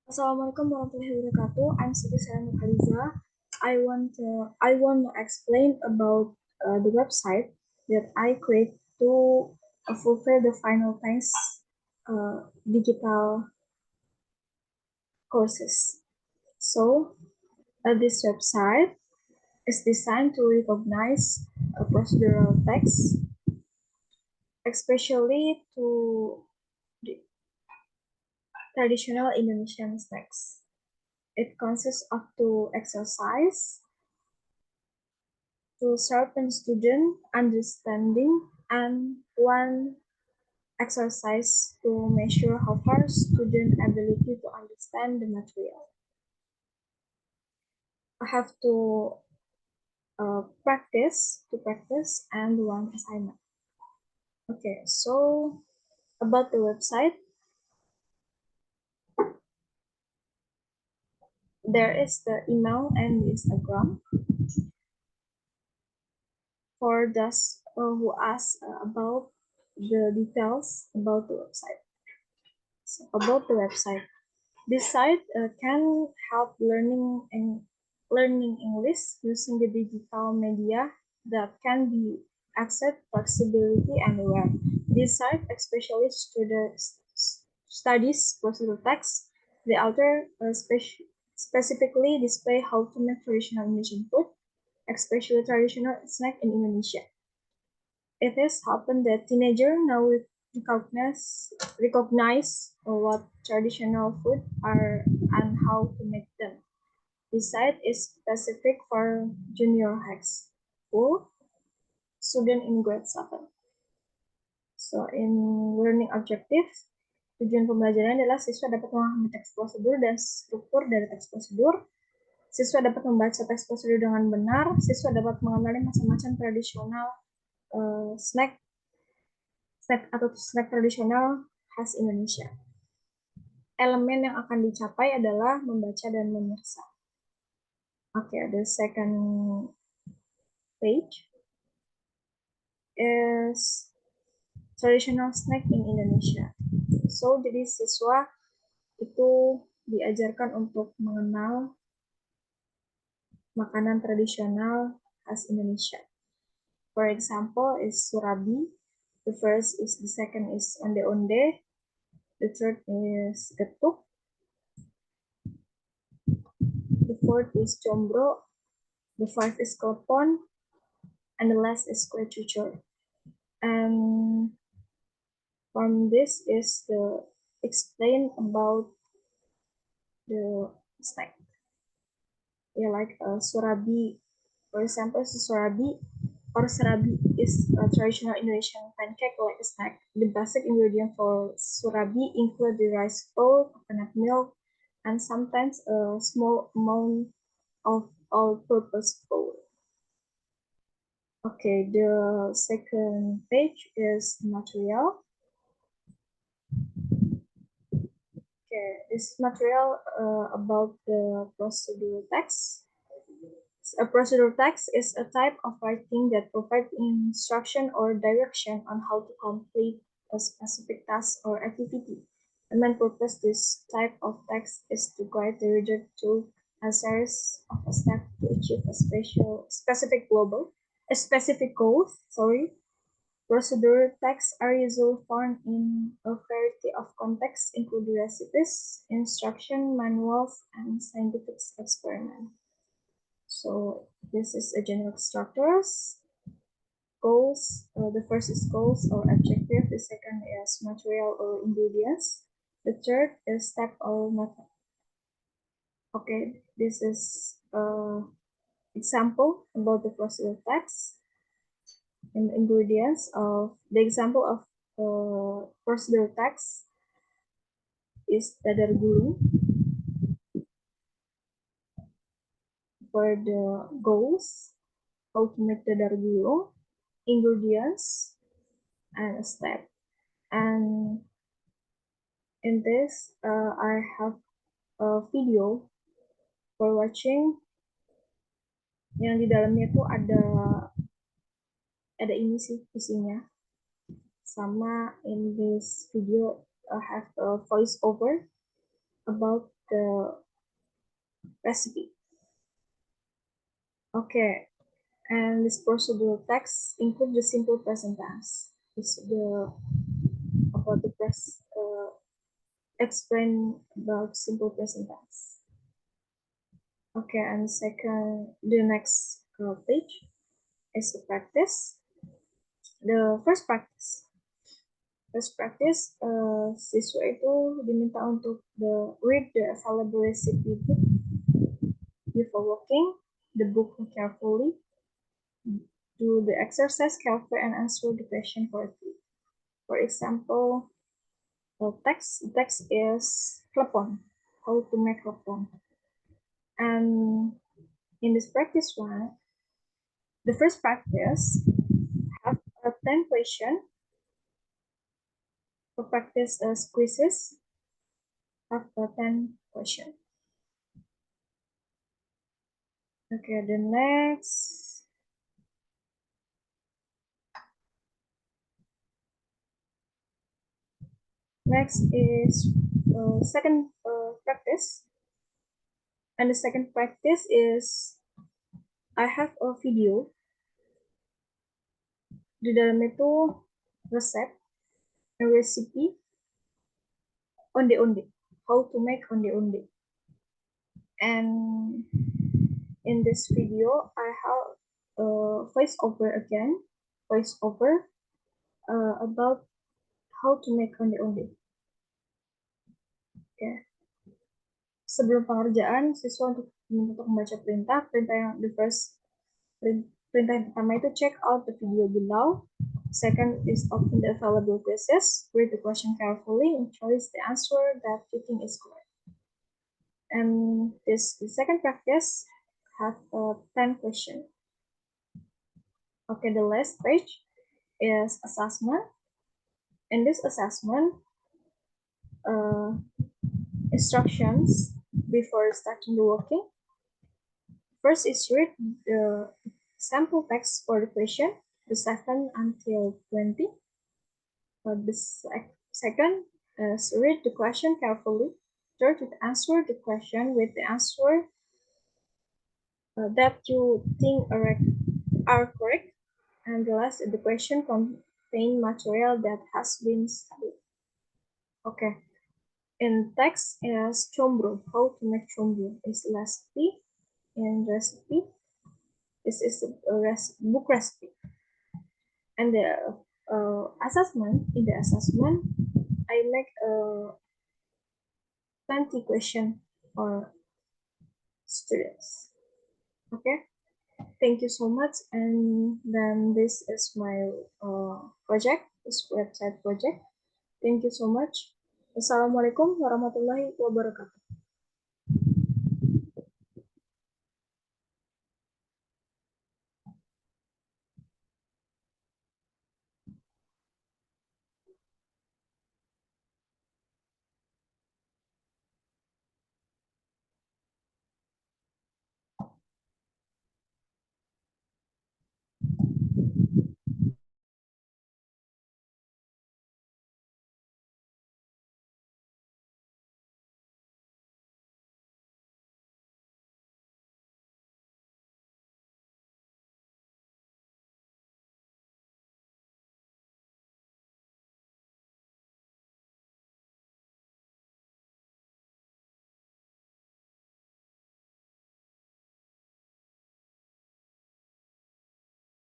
Assalamualaikum warahmatullahi wabarakatuh. I'm Siti Sarah Khaliza. I want to explain about the website that I create to fulfill the final thanks digital courses. So this website is designed to recognize procedural text, especially to the traditional Indonesian texts. It consists of two exercise to sharpen student understanding and one exercise to measure how far student ability to understand the material. I have to practice and one assignment. Okay, so about the website, there is the email and the Instagram for those who ask about the details about the website. So about the website, this site can help learning English using the digital media that can be accessed flexibility anywhere. This site especially studies procedural text. The author specifically display how to make traditional Indonesian food, especially traditional snack in Indonesia. It has happened that teenagers now recognize what traditional food are and how to make them. This site is specific for junior high school student in grade 7. So in learning objectives, tujuan pembelajaran adalah siswa dapat memahami teks prosedur dan struktur dari teks prosedur. Siswa dapat membaca teks prosedur dengan benar. Siswa dapat mengenali macam-macam tradisional snack atau snack tradisional khas Indonesia. Elemen yang akan dicapai adalah membaca dan memeriksa. Okay, the second page is traditional snack in Indonesia. So, jadi siswa itu diajarkan untuk mengenal makanan tradisional khas Indonesia. For example, is surabi. The second is onde-onde. The third is getuk. The fourth is combro. The fifth is klepon. And the last is kue cucur. And from this is the explain about the snack. Yeah, like surabi. For example, surabi or serabi is a traditional Indonesian pancake like a snack. The basic ingredient for surabi include the rice flour, coconut milk, and sometimes a small amount of all-purpose flour. Okay, the second page is material. Okay, this material about the procedural text. A procedural text is a type of writing that provides instruction or direction on how to complete a specific task or activity. The main purpose of this type of text is to guide the reader through a series of steps to achieve a specific goal. Procedure texts are usually found in a variety of contexts, including recipes, instruction manuals, and scientific experiments. So this is a general structures. Goals. The first is goals or objective. The second is material or ingredients. The third is step or method. Okay, this is example about the procedure text. And ingredients of the example of procedure text is dadar gulung. For the goals, how to make dadar gulung, ingredients, and a step. And in this, I have a video for watching yang di dalamnya tuh ada ini sih isinya. Sama in this video I have a voice over about the recipe. Okay, and this procedural text includes the simple present tense. It's the about the explain about simple present tense. Okay, and second, the next page is the practice. The first practice. First practice, siswa itu diminta untuk read the available recipe book before working the book carefully, do the exercise carefully, and answer the question correctly. For example, text is telepon, how to make telepon. And in this practice one, the first practice have a 10 question. For practice quizzes, have a 10 question. Okay, the next is second practice. And the second practice is I have a video. Di dalam itu resep, a recipe, onde-onde, how to make onde-onde. And in this video, I have a voiceover again, voiceover about how to make onde-onde. Okay. Sebelum pengerjaan, siswa untuk membaca perintah yang the first perintah yang pertama itu check out the video below. Second is open the available quizzes, read the question carefully, and choose the answer that you think is correct. And the second practice have 10 questions. Okay, the last page is assessment. In this assessment, instructions before starting the working. First is read the sample text for the question, the 7 until 20. The second is read the question carefully. Third, answer the question with the answer that you think are correct. And the last, the question contain material that has been studied. Okay. In text is combro, how to make combro is recipe. In recipe, this is a book recipe. And the assessment, in the assessment, I make a 20 question for students. Okay, thank you so much. And then this is my project, this website project. Thank you so much. Assalamualaikum warahmatullahi wabarakatuh.